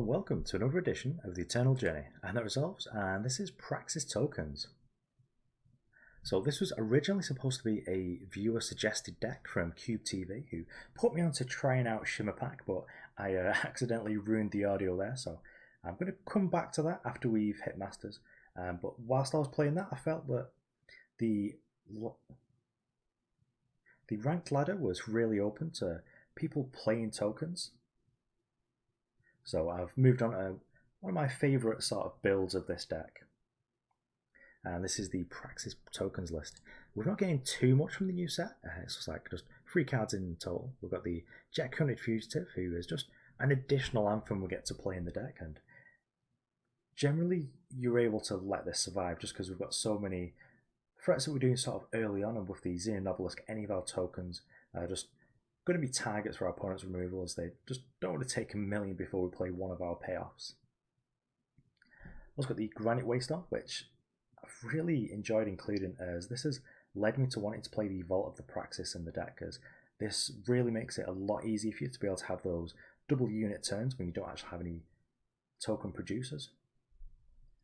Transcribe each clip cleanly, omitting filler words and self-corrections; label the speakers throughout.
Speaker 1: welcome to another edition of the Eternal Journey and that resolves, and this is Praxis tokens. So this was originally supposed to be a viewer suggested deck from Cube TV who put me on to trying out Shimmer Pack, but I accidentally ruined the audio there, so I'm going to come back to that after we've hit Masters. But whilst I was playing that, I felt that the ranked ladder was really open to people playing tokens. So I've moved on to one of my favourite sort of builds of this deck. And this is the Praxis tokens list. We're not getting too much from the new set. It's just like just 3 cards in total. We've got the Jekk Fugitive, who is just an additional anthem we get to play in the deck. And generally, you're able to let this survive just because we've got so many threats that we're doing sort of early on. And with the Xenan Obelisk, any of our tokens are just going to be targets for our opponent's removal, as they just don't want to take a million before we play one of our payoffs. Also got the Granite Waystone, which I've really enjoyed including, as this has led me to wanting to play the Vault of the Praxis in the deck, as this really makes it a lot easier for you to be able to have those double unit turns when you don't actually have any token producers.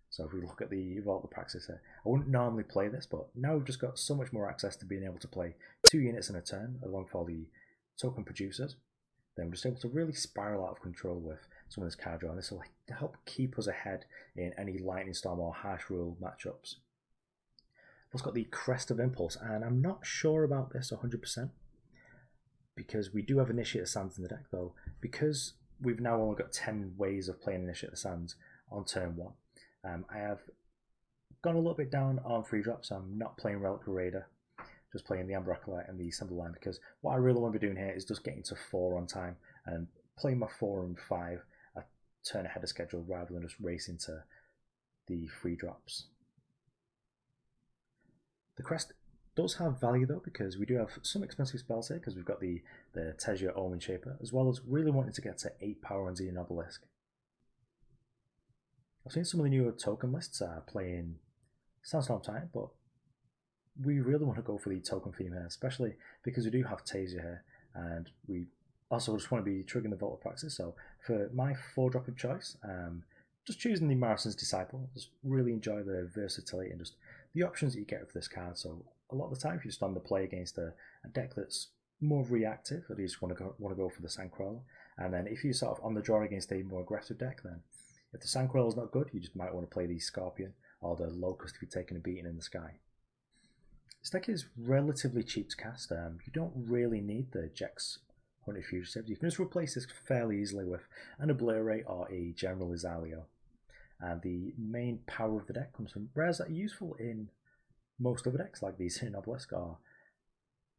Speaker 1: So if we look at the Vault of the Praxis here, I wouldn't normally play this, but now we've just got so much more access to being able to play 2 units in a turn along with all the token producers. Then we're just able to really spiral out of control with some of this card draw, and this will help keep us ahead in any Lightning Storm or Harsh Rule matchups. I've also got the Crest of Impulse, and I'm not sure about this 100% because we do have Initiate the Sands in the deck, though. Because we've now only got 10 ways of playing Initiate the Sands on turn 1, I have gone a little bit down on 3 drops. I'm not playing Relic Raider, just playing the Amber Acolyte and the Assembly Line, because what I really want to be doing here is just getting to 4 on time and playing my 4 and 5 a turn ahead of schedule rather than just racing to the 3 drops. The Crest does have value though, because we do have some expensive spells here, because we've got the Tesya Omen Shaper, as well as really wanting to get to 8 power on Xenan Obelisk. I've seen some of the newer token lists playing Sandstorm Titan, but we really want to go for the token theme here, especially because we do have Tesya here, and we also just want to be triggering the Vault of Praxis. So for my 4-drop of choice, just choosing the Marisen's Disciple. Just really enjoy the versatility and just the options that you get with this card. So a lot of the time, if you're just on the play against a deck that's more reactive, or you just want to go for the Sandcrawler, and then if you're sort of on the draw against a more aggressive deck, then if the Sandcrawler is not good, you just might want to play the Scorpion or the Locust if you're taking a beating in the sky. This deck is relatively cheap to cast. You don't really need the Jekk's Hunted Fugitive. You can just replace this fairly easily with an Obliterate or a General Izalio. And the main power of the deck comes from rares that are useful in most other decks, like the Xenan Obelisk or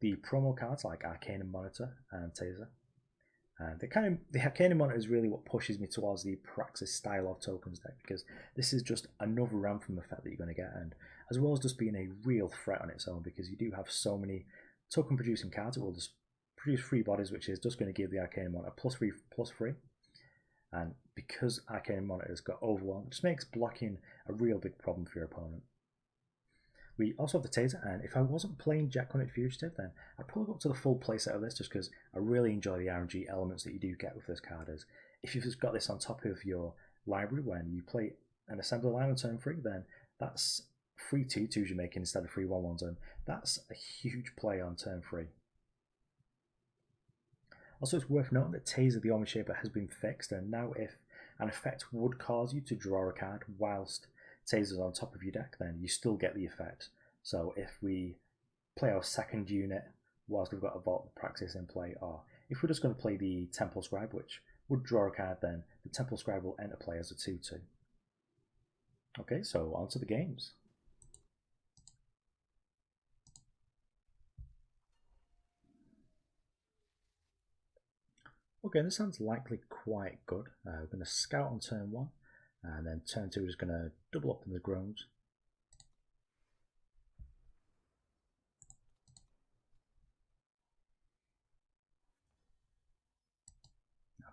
Speaker 1: the promo cards like Arcanum Monitor and Tesya. And the Arcanum Monitor is really what pushes me towards the Praxis style of tokens deck, because this is just another Anthem effect that you're going to get, and as well as just being a real threat on its own, because you do have so many token producing cards. It will just produce 3 bodies, which is just going to give the Arcanum Monitor +3/+3. And because Arcanum Monitor has got Overwhelm, it just makes blocking a real big problem for your opponent. We also have the Tesya, and if I wasn't playing Jekk Fugitive, then I'd probably go up to the full playset of this, just because I really enjoy the RNG elements that you do get with this card. As if you've just got this on top of your library when you play an Assembly Line on turn 3, then that's 3 2/2s you're making instead of 3 1/1s, and that's a huge play on turn 3. Also, it's worth noting that Tesya the Omen Shaper has been fixed, and now if an effect would cause you to draw a card whilst Tesya's on top of your deck, then you still get the effect. So if we play our 2nd unit whilst we've got a Vault of Praxis in play, or if we're just going to play the Temple Scribe, which would draw a card, then the Temple Scribe will enter play as a 2/2. Okay, so on to the games. Okay, this sounds likely quite good. We're going to scout on turn 1, and then turn 2 is going to double up in the Groans.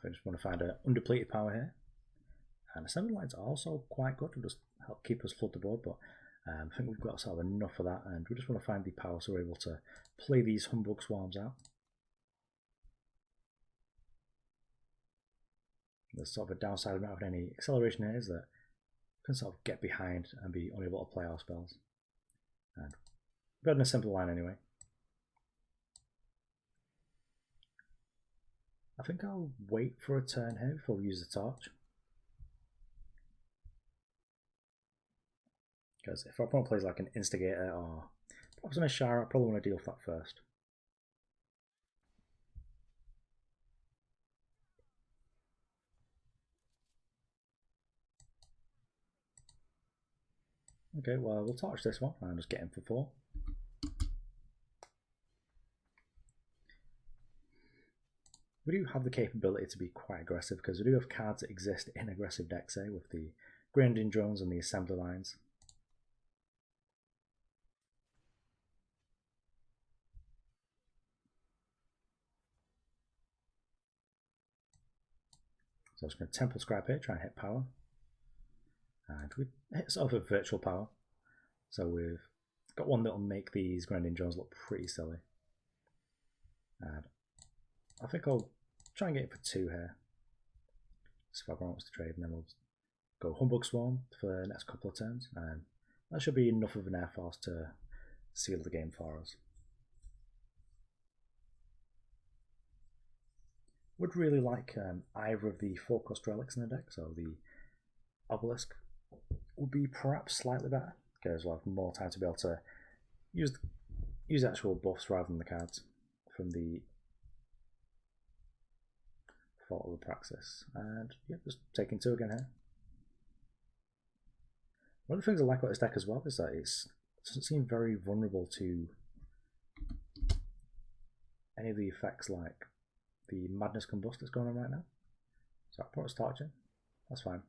Speaker 1: I just want to find an undepleted power here. And Assembly Lines are also quite good to just help keep us flood the board, but I think we've got sort of enough of that, and we just want to find the power so we're able to play these Humbug Swarms out. The sort of a downside of not having any acceleration here is that you can sort of get behind and be unable to play our spells. And we've got in a simple line anyway. I think I'll wait for a turn here before we use the torch. Because if our opponent plays like an Instigator or perhaps an Ashara, I probably want to deal with that first. Okay, well, we'll torch this one and just get him for 4. We do have the capability to be quite aggressive because we do have cards that exist in aggressive decks, say, with the Grenadin drones and the assembly lines. So I'm just going to Temple Scribe here, try and hit power. And we hit sort of a virtual power. So we've got one that will make these Grenadin drones look pretty silly. And I think I'll try and get it for 2 here. So if everyone wants to trade, and then we'll go Humbug Swarm for the next couple of turns. And that should be enough of an air force to seal the game for us. Would really like either of the 4-cost relics in the deck, so the Obelisk would be perhaps slightly better, because we'll have more time to be able to use actual buffs rather than the cards from the Fault of the Praxis. And yeah, just taking 2 again here. One of the things I like about this deck as well is that it doesn't seem very vulnerable to any of the effects like the Madness Combust that's going on right now. So I put a starch in, that's fine.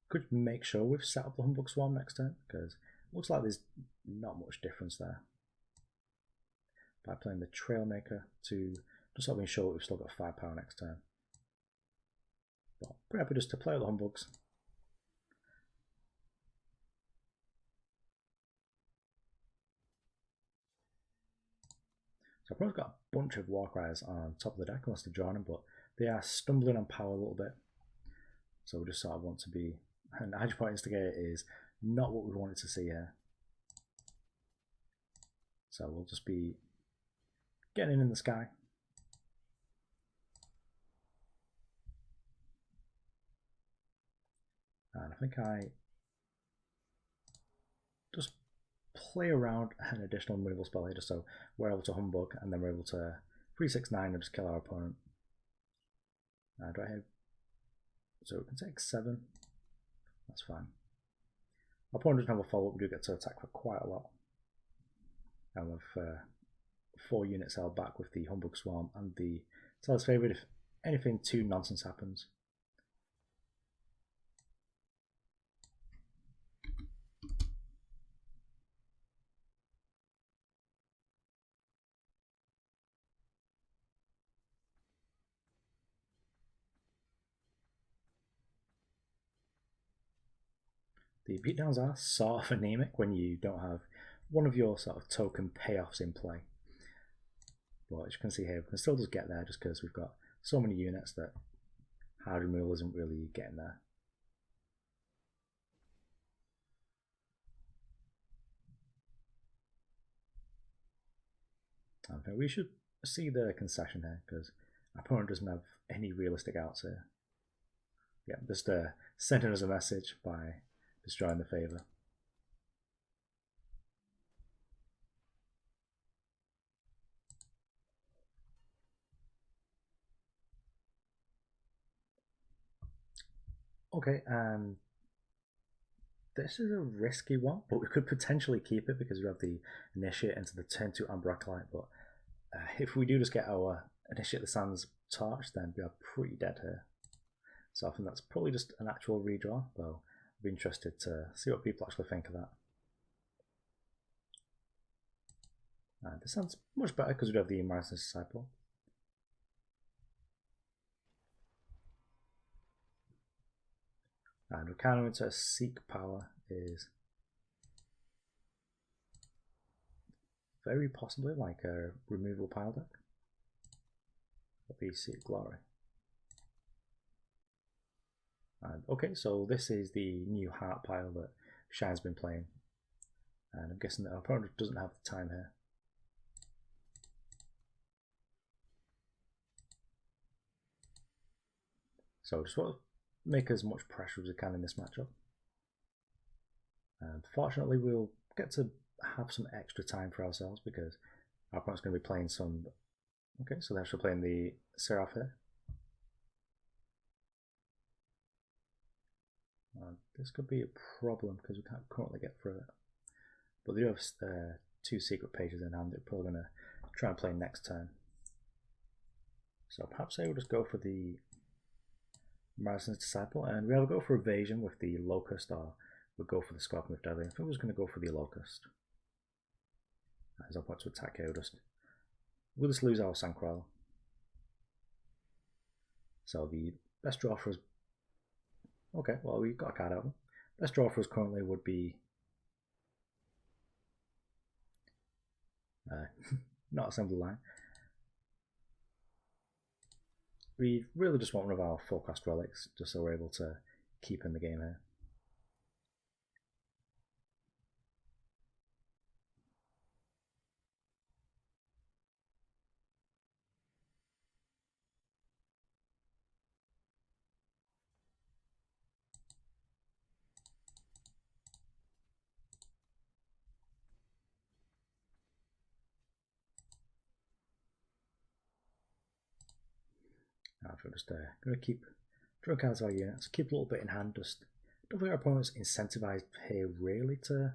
Speaker 1: Could make sure we've set up the Humbug Swarm next turn, because it looks like there's not much difference there. By playing the Trailmaker to just help me ensure we've still got 5 power next turn. But pretty happy just to play all the Humbugs. So I've probably got a bunch of Warcries on top of the deck unless they're drawing them, but they are stumbling on power a little bit. So we just sort of want to be, and Hydropoint Instigator is not what we wanted to see here. So we'll just be getting in the sky. And I think I just play around an additional removal spell here just so we're able to Humbug and then we're able to 369 and just kill our opponent. And right here, so we can take 7, that's fine. Our opponent doesn't have a follow-up, we do get to attack for quite a lot. And with 4 units held back with the Humbug Swarm and the Teller's Favourite if anything too nonsense happens. The beatdowns are sort of anemic when you don't have one of your sort of token payoffs in play. But as you can see here, we can still just get there just because we've got so many units that hard removal isn't really getting there. Okay, we should see the concession here because our opponent doesn't have any realistic outs here. Yeah, just sending us a message by destroying the favor. Okay, and this is a risky one, but we could potentially keep it because we have the Initiate into the turn 2 Amber Acolyte, but if we do just get our Initiate the Sands torch, then we are pretty dead here. So I think that's probably just an actual redraw, though I'd be interested to see what people actually think of that. This sounds much better because we do have the Marisen Disciple. And Arcanum into Seek Power is very possibly like a removal pile deck. the Seat of Glory. And okay, so this is the new heart pile that Shine's been playing. And I'm guessing that our opponent doesn't have the time here. So just want to make as much pressure as we can in this matchup. And fortunately, we'll get to have some extra time for ourselves because our opponent's going to be playing some. Okay, so they're actually playing the Seraph here. And this could be a problem because we can't currently get through it. But they do have 2 secret pages in hand. They're probably going to try and play next turn. So perhaps I will just go for the Marisen's Disciple, and we either go for Evasion with the Locust, or we'll go for the Scorpion with Deadly. I think I was going to go for the Locust. As I want to attack here, we'll just lose our Sandcrawler. So the best draw for us. Okay, well, we've got a card out of them. Best draw for us currently would be not Assembly Line. We really just want one of our forecast relics, just so we're able to keep in the game here. We're just going to keep drawing cards of our units, keep a little bit in hand. Just don't think our opponent's incentivized here really to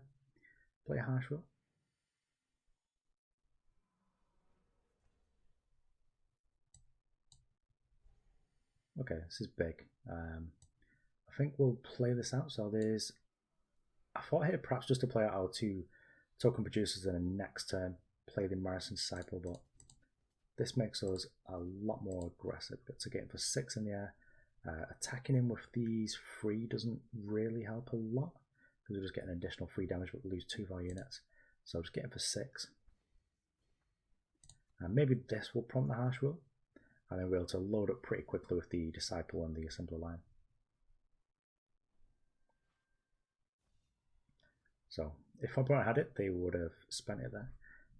Speaker 1: play a harsh will. Okay, this is big. I think we'll play this out. So I thought here perhaps just to play out our 2 token producers and then next turn play the Marisen Disciple, but this makes us a lot more aggressive. To get him for 6 in the air. Attacking him with these 3 doesn't really help a lot because we just get an additional 3 damage, but we lose 2 of our units. So just get him for 6. And maybe this will prompt the harsh will, and then we're able to load up pretty quickly with the Disciple and the Assembler line. So if our opponent had it, they would have spent it there.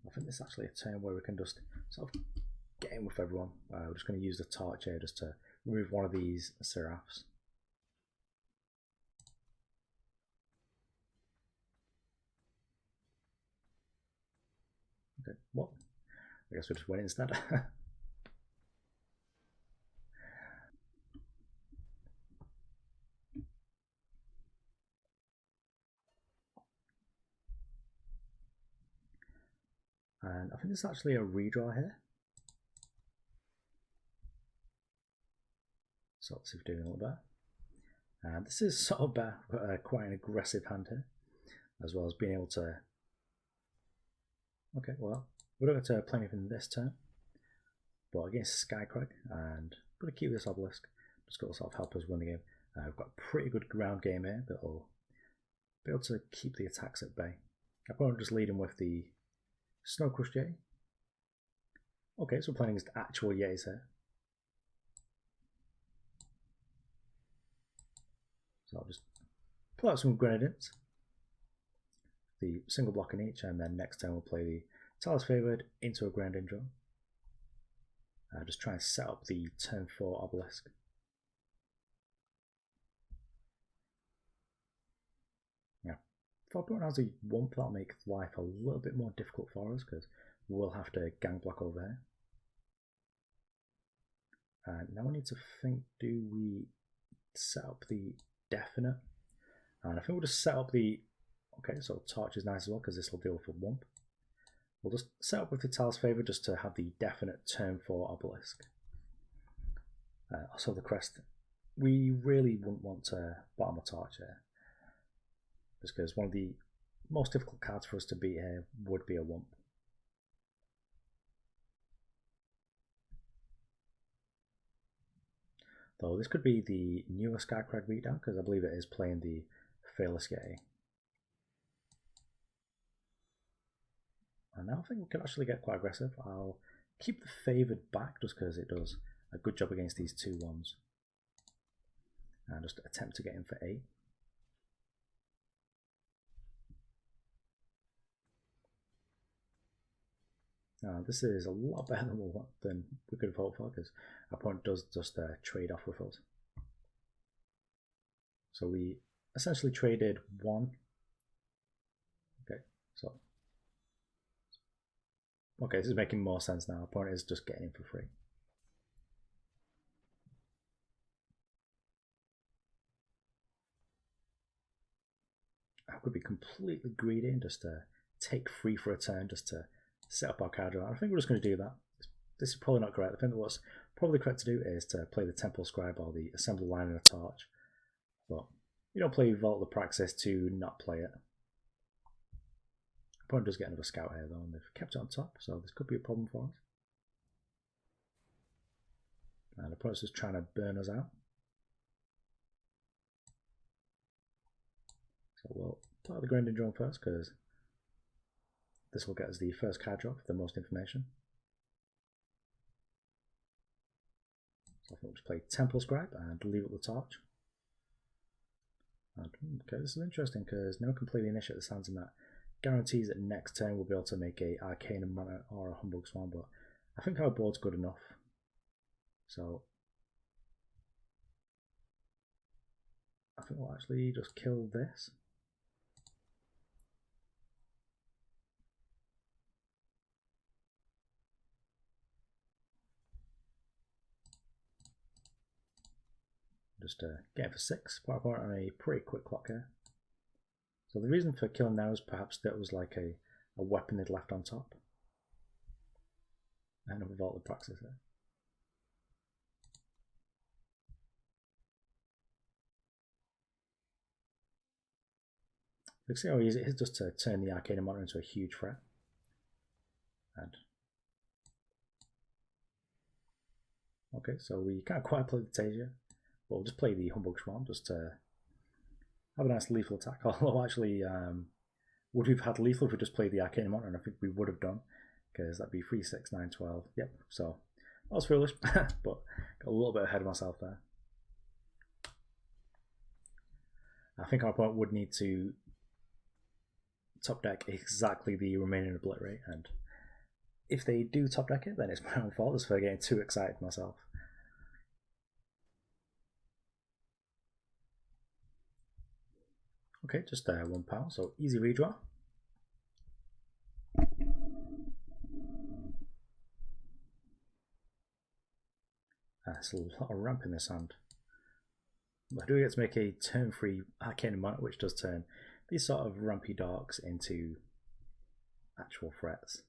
Speaker 1: I think this is actually a turn where we can just sort of get in with everyone. We're just going to use the torch here just to remove one of these Seraphs. Okay, what? I guess we'll just win instead. And I think there's actually a redraw here. So let's see if we're doing a little better. And this is sort of quite an aggressive hand here, as well as being able to. Okay, well, we don't get to play anything this turn, but against Skycrag, and I'm going to keep this Obelisk. Just got to sort of help us win the game. We've got a pretty good ground game here that will be able to keep the attacks at bay. Our opponent just leading with the Snow Crushed Yeti. Okay, so we're playing against actual Yetis here. So I'll just pull out some Grenadins, the single block in each, and then next turn we'll play the Talir's Favoured into a Grenadin draw. Just try and set up the turn 4 Obelisk. Yeah, if our opponent has a Wump, that'll make life a little bit more difficult for us because we'll have to gang block over here. Now we need to think, do we set up the Definite? And I think we'll just set up the. Okay, so Torch is nice as well because this will deal with a Wump. We'll just set up with the Talir's Favour just to have the definite turn 4 Obelisk. Also the Crest. We really wouldn't want to bottom a Torch here, just because one of the most difficult cards for us to beat here would be a Wump. Though this could be the newer Skycrag beatdown because I believe it is playing the Fearless Yeti. And now I think we can actually get quite aggressive. I'll keep the Favoured back just because it does a good job against these 2/1s. And just attempt to get in for 8. Now, this is a lot better than we could have hoped for, because our opponent does just trade off with us. So we essentially traded 1. Okay, so this is making more sense now. Our opponent is just getting in for free. I could be completely greedy and just take free for a turn just to set up our card draw. I think we're just going to do that. This is probably not correct. I think what's probably correct to do is to play the Temple Scribe or the Assembly Line and a Torch. But you don't play Vault the Praxis to not play it. Opponent does get another scout here though, and they've kept it on top, so this could be a problem for us. And the opponent's just trying to burn us out. So we'll play the Grenadin drone first, because this will get us the first card draw with the most information. So I think we'll just play Temple Scribe and leave it with the Torch. And, okay, this is interesting because no one can play the initiate that sounds in that. Guarantees that next turn we'll be able to make a Arcanum mana or a Humbug Swarm, but I think our board's good enough. So I think we'll actually just kill this. Just get it for 6, put our opponent on a pretty quick clock here. So the reason for killing now is perhaps that was like a weapon they'd left on top. And we've Vault the Praxis here. You can see how easy it is just to turn the Arcanum Monitor into a huge threat. And okay, so we can't quite play the Tesya. We'll just play the Humbug Swarm just to have a nice lethal attack. Although actually, would we've had lethal if we just played the Arcanum Monitor? And I think we would have done, because that'd be 3, 6, 9, 12. Yep, so that was foolish, but got a little bit ahead of myself there. I think our opponent would need to top deck exactly the remaining Obliterate, and if they do top deck it, then it's my own fault just for getting too excited myself. Okay, just 1 power, so easy redraw. There's a lot of ramp in this hand. But I do get to make a turn 3 Arcanum Monitor, which does turn these sort of rampy darks into actual threats.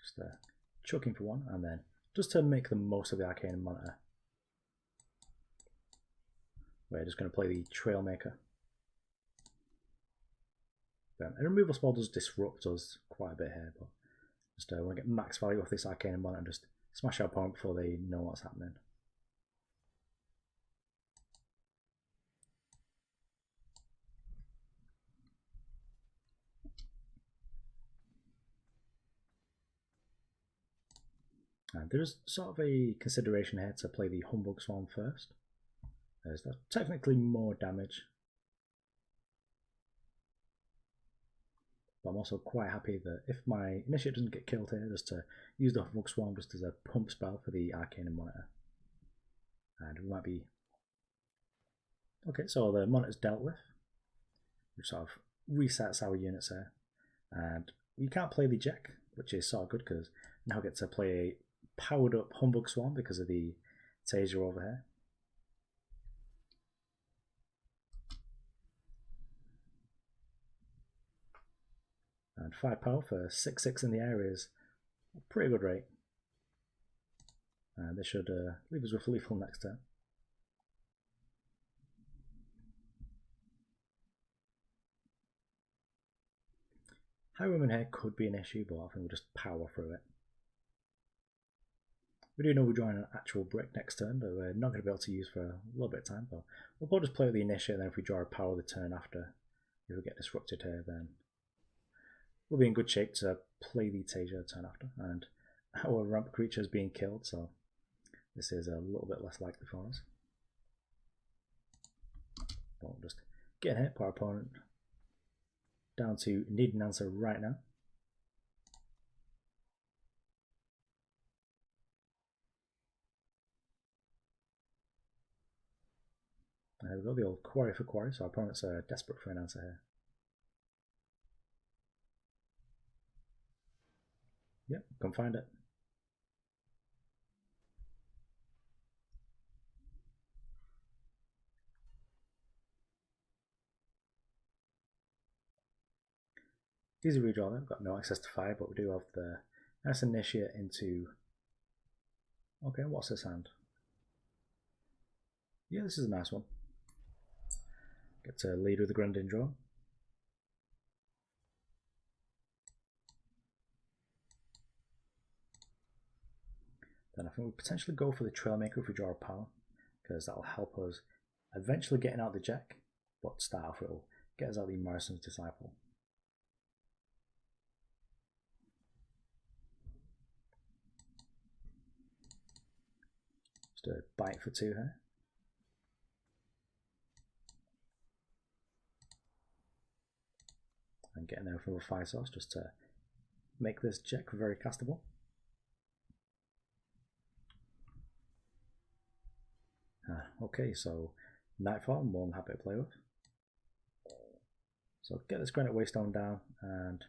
Speaker 1: Just chucking for 1, and then just to make the most of the Arcanum Monitor, we're just going to play the Trailmaker. And removal spell does disrupt us quite a bit here, but just want to get max value off this Arcanum Monitor and just smash our opponent before they know what's happening. And there is sort of a consideration here to play the Humbug Swarm first, as that's technically more damage. But I'm also quite happy that if my initiate doesn't get killed here, just to use the Humbug Swarm just as a pump spell for the Arcanum Monitor. And we might be... Okay, so the Monitor's dealt with, which sort of resets our units here. And we can't play the Jekk, which is sort of good because now I get to play a powered up Humbug Swarm because of the Tesya over here. And 5 power for 6/6 in the air is a pretty good rate. And they should leave us with lethal next turn. Highwayman here could be an issue, but I think we'll just power through it. We do know we're drawing an actual brick next turn that we're not going to be able to use for a little bit of time, but we'll probably just play with the initiate, and then if we draw a power the turn after, if we get disrupted here, then we'll be in good shape to play the Tesya turn after, and our ramp creature is being killed, so this is a little bit less likely for us. We'll just get hit, put our opponent down to need an answer right now. We've got the old quarry for quarry, so our opponents are desperate for an answer here. Yep, come find it. Easy redraw then, got no access to fire, but we do have the nice initiate into... Okay, what's this hand? Yeah, this is a nice one. Get to lead with the Grenadin draw. Then I think we potentially go for the Trailmaker if we draw a power, because that'll help us eventually getting out the Jekk, but to start off it'll get us out the Marisen's Disciple. Just a bite for 2 here. And getting there from a fire source just to make this Jekk very castable. Okay, so Nightfall, more than happy to play with. So get this Granite Waystone down, and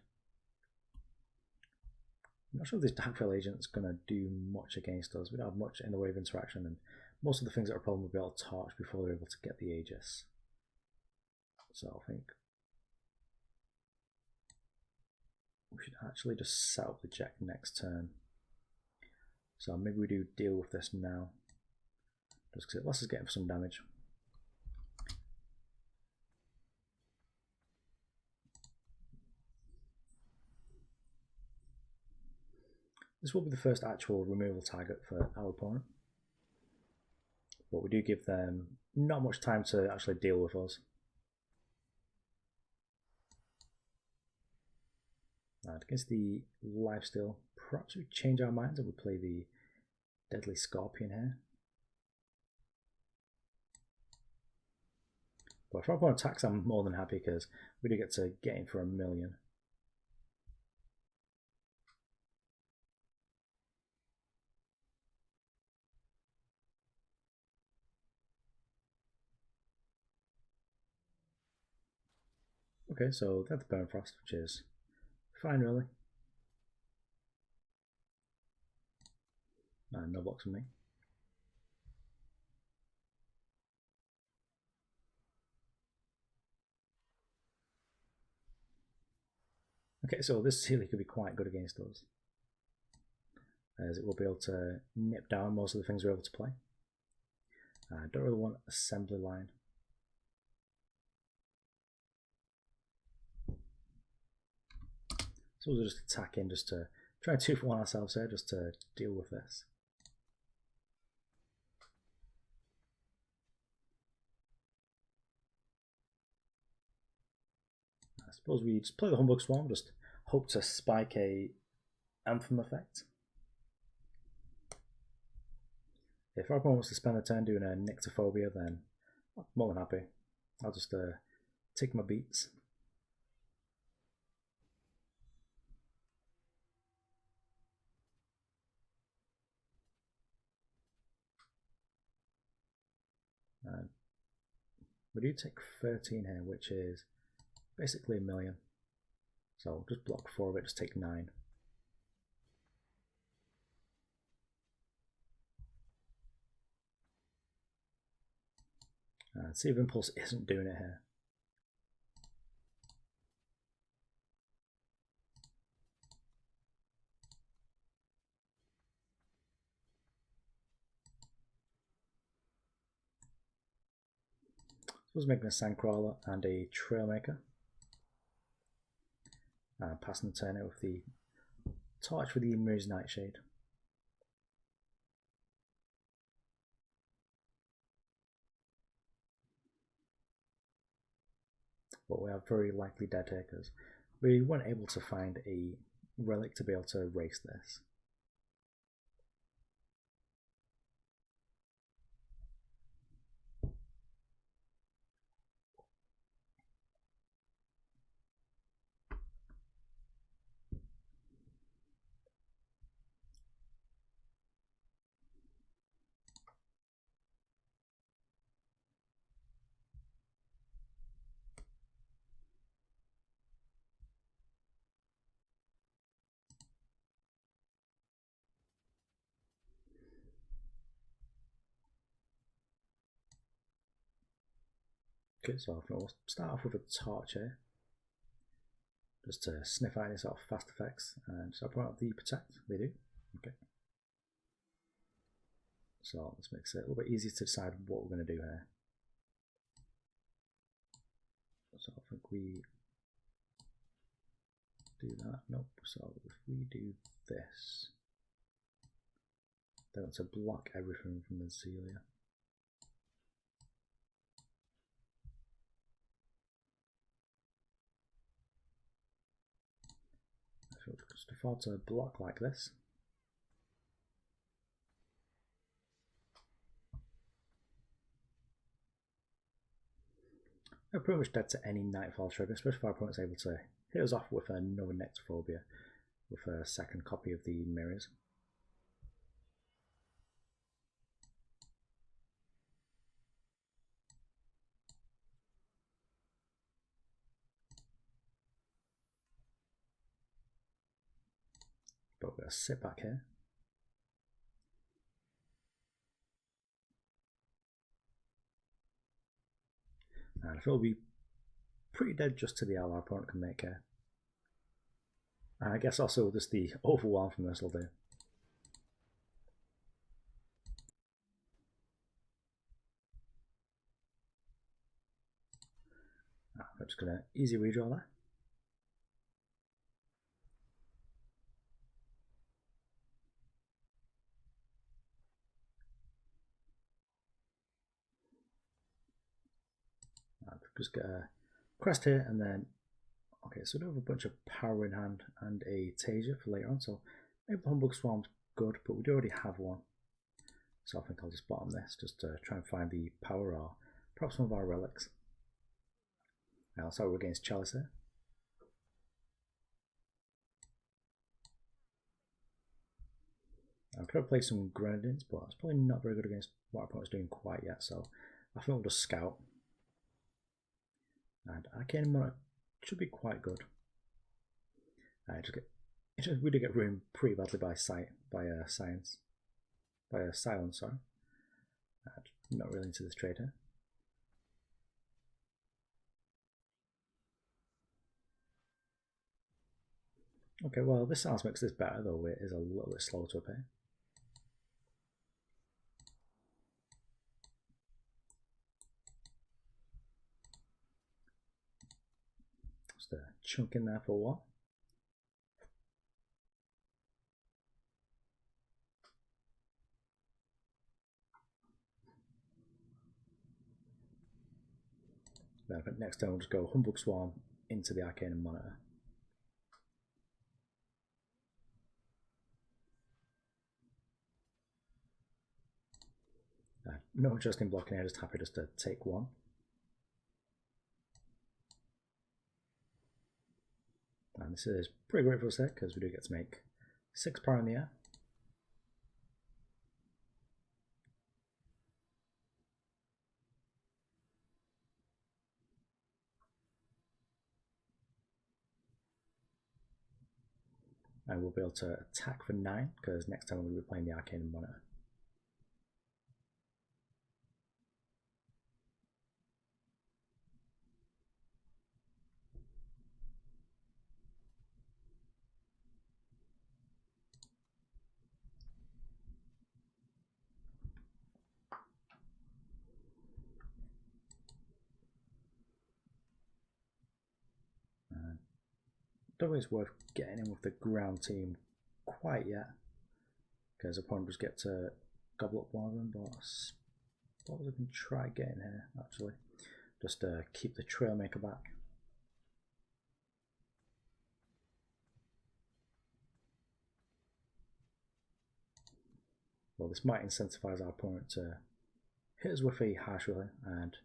Speaker 1: I'm not sure if this Darkveil agent is going to do much against us. We don't have much in the way of interaction, and most of the things that are a problem will be able to torch before they're able to get the Aegis. So I think we should actually just set up the Jekk next turn. So maybe we do deal with this now, just because it lets us get him for some damage. This will be the first actual removal target for our opponent, but we do give them not much time to actually deal with us. And against the lifesteal, perhaps we change our minds and we play the Deadly Scorpion here. But if our opponent attacks, I'm more than happy because we do get to get in for 1 million. Okay, so that's the Burnfrost, which is fine really. No blocks from me. Okay, so this Sealy could be quite good against us, as it will be able to nip down most of the things we're able to play. I don't really want assembly line. So we'll just attack in just to try and 2-for-1 ourselves here, just to deal with this. I suppose we just play the Humbug Swarm, just hope to spike a Anthem effect. If our opponent wants to spend a turn doing a Nyctophobia, then I'm more than happy. I'll just take my beats. We do take 13 here, which is basically 1 million. So just block 4 of it, just take 9. See if Impulse isn't doing it here. So I was making a Sandcrawler and a Trailmaker. Passing the turn out with the Torch for the Mirror's Nightshade. But we are very likely dead here because we weren't able to find a relic to be able to race this. Okay, so I think we'll start off with a torch here, just to sniff out any sort of fast effects. And so I point out the protect, they do. Okay. So this makes it a little bit easier to decide what we're going to do here. So I think we do that. Nope. So if we do this, they want to block everything from the Zelia. So just default to block like this. We're pretty much dead to any Nightfall trigger, especially if our opponent's able to hit us off with another Nectophobia with a second copy of the mirrors. But we're going to sit back here. And I feel we'll be pretty dead just to the ally our opponent can make here. And I guess also just the overwhelm from this will do. I'm just going to easy redraw that. Just get a Crest here, and then okay, so we do have a bunch of power in hand and a Tesya for later on, so maybe the Humbug Swarm's good, but we do already have one. So I think I'll just bottom this just to try and find the power or perhaps some of our relics. Now let's start against Chalice here. I could have played some Grenadins, but it's probably not very good against what our opponent's doing quite yet, so I think we'll just scout. And Arcanum should be quite good. We do get ruined pretty badly by silence. Sorry. Not really into this trade here. Okay, well this silence makes this better, though it is a little bit slow to appear. Just a chunk in there for what? Then I think next turn we'll just go Humbug Swarm into the Arcanum Monitor. No interest in blocking here, just happy just to take one. And this is pretty great for us here because we do get to make 6 power in the air. And we'll be able to attack for 9 because next time we'll be playing the Arcanum Monitor. Don't think it's worth getting in with the ground team quite yet, because opponent just get to gobble up one of them, but I suppose I can try getting here actually, just to keep the Trailmaker back. Well, this might incentivize our opponent to hit us with a harsh will here, and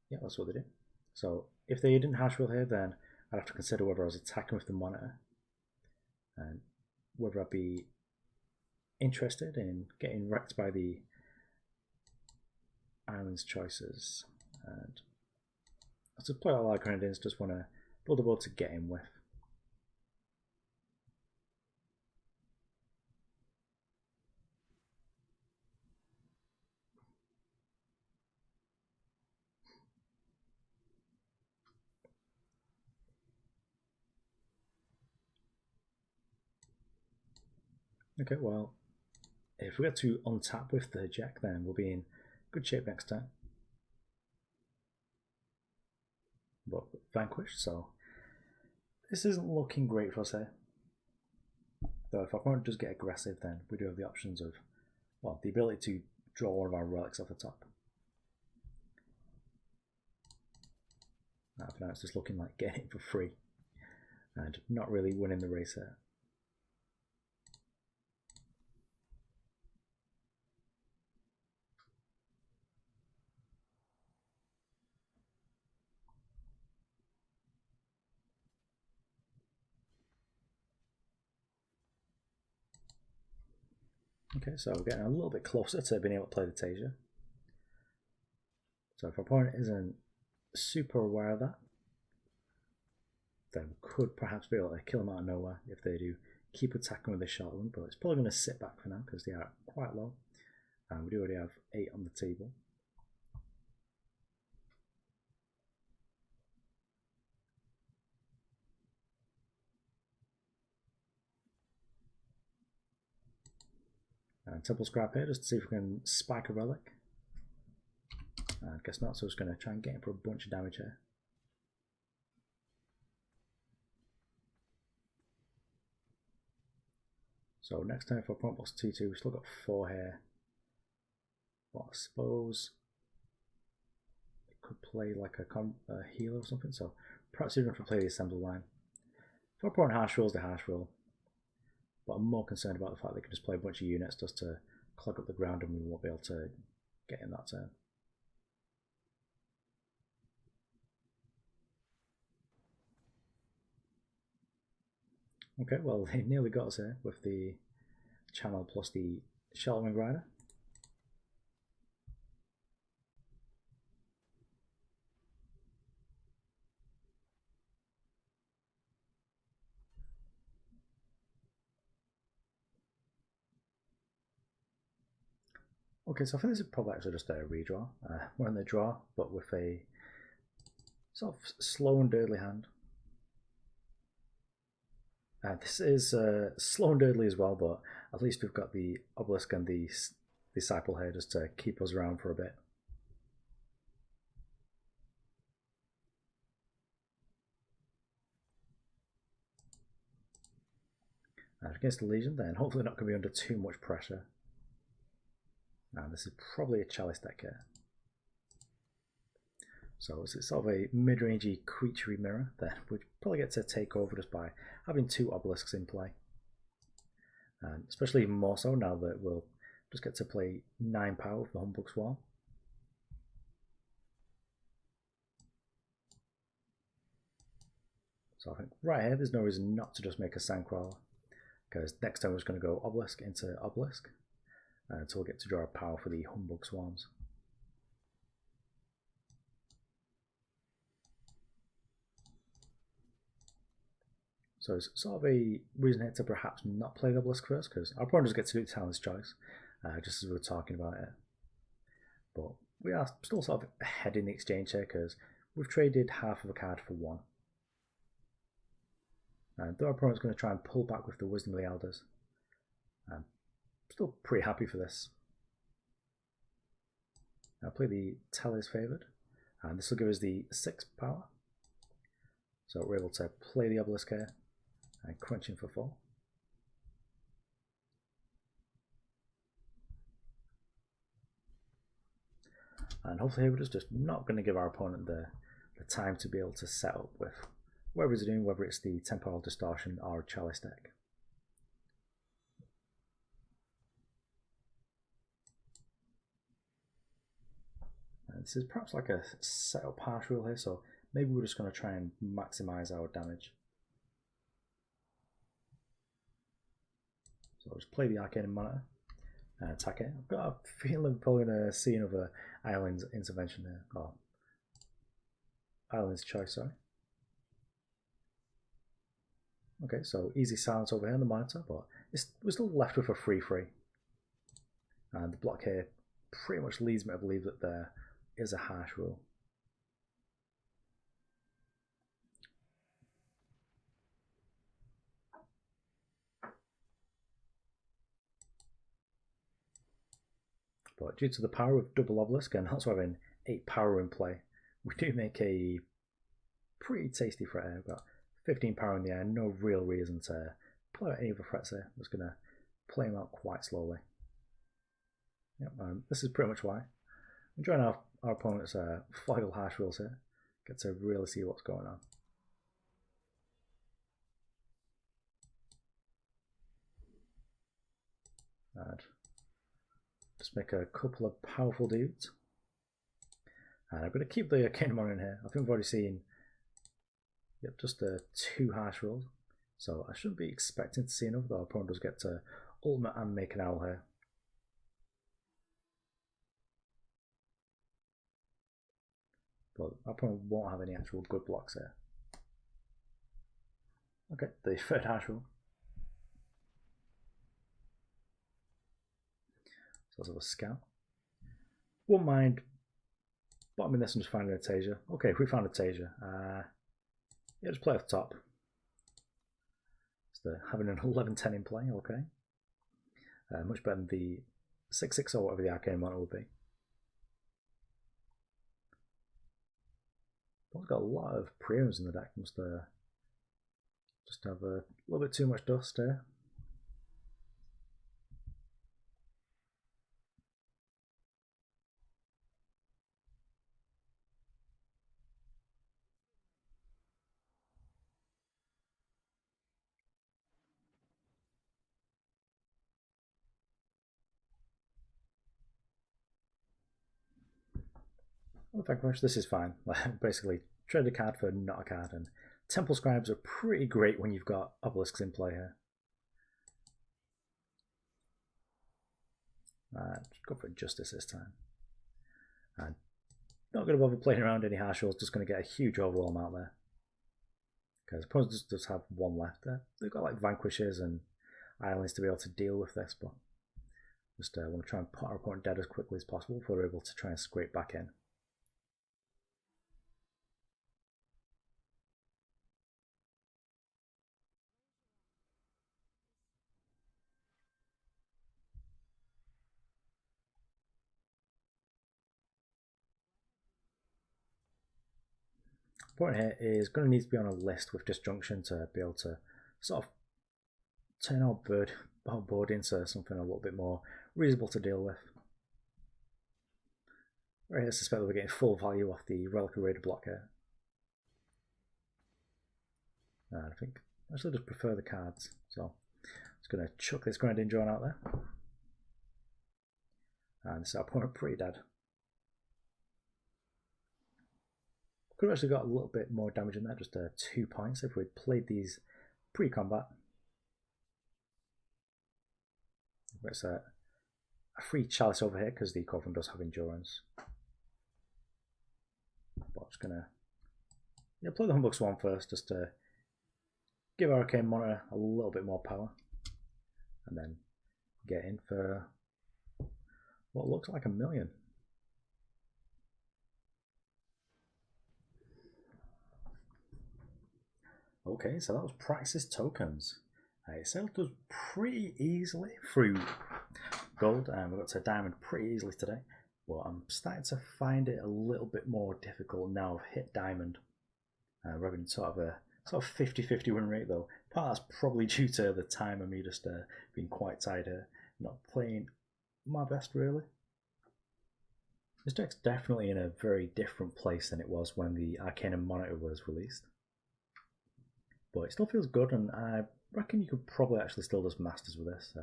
Speaker 1: yeah, that's what they do. So if they didn't harsh will here, then I'd have to consider whether I was attacking with the monitor and whether I'd be interested in getting wrecked by the Island's choices. And to play all our Grenadins, just want to build a board to get in with. Okay, well, if we get to untap with the Jekk, then we'll be in good shape next turn. But vanquished, so this isn't looking great for us here. Though if our opponent does get aggressive, then we do have the options of, well, the ability to draw one of our relics off the top. For now it's just looking like getting it for free and not really winning the race here. Okay, so we're getting a little bit closer to being able to play the Tesya. So if our opponent isn't super aware of that, then we could perhaps be able to kill them out of nowhere if they do keep attacking with a short one, but it's probably going to sit back for now because they are quite low. And we do already have 8 on the table. And Temple Scribe here just to see if we can spike a relic. I guess not, so it's going to try and get him for a bunch of damage here. So next turn for opponent box 2-2, we've still got 4 here. But I suppose it could play like a healer or something, so perhaps even if we play the assembly line. If our opponent harsh rolls, the harsh roll. But I'm more concerned about the fact they can just play a bunch of units just to clog up the ground and we won't be able to get in that turn. Okay, well they nearly got us here with the channel plus the Sheltering Rider. Okay, so I think this is probably actually just a redraw. We're in the draw, but with a sort of slow and dirtly hand. This is slow and dirtly as well, but at least we've got the Obelisk and the Disciple here just to keep us around for a bit. And against the Legion, then hopefully not going to be under too much pressure. And this is probably a Chalice deck here. So it's sort of a mid-rangey creaturey mirror that we'd probably get to take over just by having 2 Obelisks in play. And especially even more so now that we'll just get to play 9 power with the Humbug Swarm. So I think right here there's no reason not to just make a Sandcrawler, because next time we're just going to go Obelisk into Obelisk until we get to draw a power for the Humbug Swarms. So it's sort of a reason here to perhaps not play the Obelisk first, because our opponent does get to do Talon's choice, just as we were talking about it. But we are still sort of ahead in the exchange here, because we've traded half of a card for 1. And though our opponent's going to try and pull back with the Wisdom of the Elders, I'm still pretty happy for this. I'll play the Talir's Favoured, and this will give us the 6 power. So we're able to play the Obelisk here and crunch him for 4. And hopefully we're just not going to give our opponent the time to be able to set up with whatever he's doing, whether it's the Temporal Distortion or Chalice deck. This is perhaps like a setup hash wheel here, so maybe we're just going to try and maximize our damage. So I'll just play the Arcanum Monitor and attack it. I've got a feeling we're probably going to see another Island's intervention here. Oh, Island's choice, sorry. Okay, so easy silence over here on the monitor, but we're still left with a 3-3. And the block here pretty much leads me to believe that there is a hash rule. But due to the power of double Obelisk and also having 8 power in play, we do make a pretty tasty threat here. We've got 15 power in the air, no real reason to play out any other threats here. I'm just going to play them out quite slowly. Yep, this is pretty much why. I'm enjoying our opponent's foil hash rules here. Get to really see what's going on. And just make a couple of powerful dudes. And I'm going to keep the Arcanum on in here. I think we've already seen just 2 hash rolls. So I shouldn't be expecting to see enough, though our opponent does get to ultimate and make an owl here. But our opponent won't have any actual good blocks here. Okay, the 3rd hash roll. So let's have a scout. Won't mind bottoming this and just finding a Tesya. Okay, if we found a Tesya, yeah, just play off the top. So having an 11-10 in play, okay. Much better than the 6-6 or whatever the Arcanum Monitor would be. I've got a lot of premiums in the deck. Must just have a little bit too much dust here. Well, thank you very much. This is fine. Basically, trade a card for not a card, and Temple Scribes are pretty great when you've got Obelisks in play here. Just go for Justice this time. And not going to bother playing around any hash rolls, just going to get a huge overwhelm out there. Because opponents just have 1 left there. They've got like Vanquishes and Islands to be able to deal with this, but just want to try and put our opponent dead as quickly as possible before they're able to try and scrape back in. Point here is going to need to be on a list with Disjunction to be able to sort of turn our board into something a little bit more reasonable to deal with. Right here, I suspect that we're getting full value off the Reliquary Raider block here. And I think I actually just prefer the cards, so I'm just going to chuck this Grenadin drone out there. And this is our opponent pretty dead. Could have actually got a little bit more damage in there, just 2 points if we'd played these pre-combat. It's a free chalice over here because the Coven does have endurance. But I'm just going to play the Humbug Swarm first, just to give our Arcane Monitor a little bit more power. And then get in for what looks like 1 million. Okay, so that was Praxis tokens. It settled us pretty easily through gold, and we got to diamond pretty easily today. But I'm starting to find it a little bit more difficult now. I've hit diamond. We're having sort of a 50-50 win rate though. Part of that's probably due to the time of me just being quite tired here, not playing my best really. This deck's definitely in a very different place than it was when the Arcanum Monitor was released. But it still feels good, and I reckon you could probably actually still just masters with this.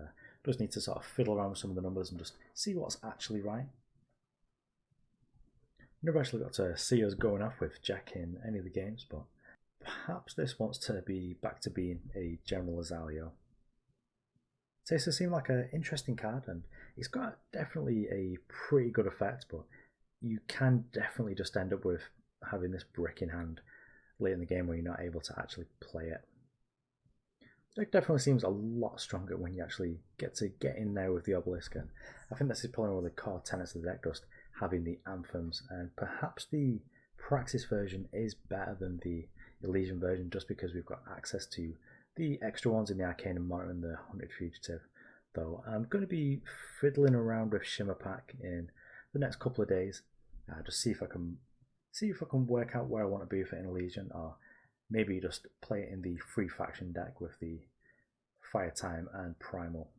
Speaker 1: Just need to sort of fiddle around with some of the numbers and just see what's actually right. Never actually got to see us going off with Jekk in any of the games, but perhaps this wants to be back to being a general Azalea. Tesya seemed like an interesting card, and it's got definitely a pretty good effect, but you can definitely just end up with having this brick in hand late in the game where you're not able to actually play it. It definitely seems a lot stronger when you actually get in there with the Obelisk, and I think this is probably one of the core tenets of the deck, just having the anthems, and perhaps the Praxis version is better than the Elysian version just because we've got access to the extra ones in the Arcanum Monitor and the Hunted Fugitive. Though I'm going to be fiddling around with Shimmer Pack in the next couple of days, just see if I can work out where I want to be with it in Elysian, or maybe just play it in the free faction deck with the Fire Time and Primal.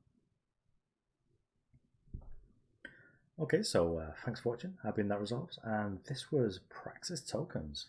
Speaker 1: Okay, so thanks for watching. I've been That Resolves, and this was Praxis Tokens.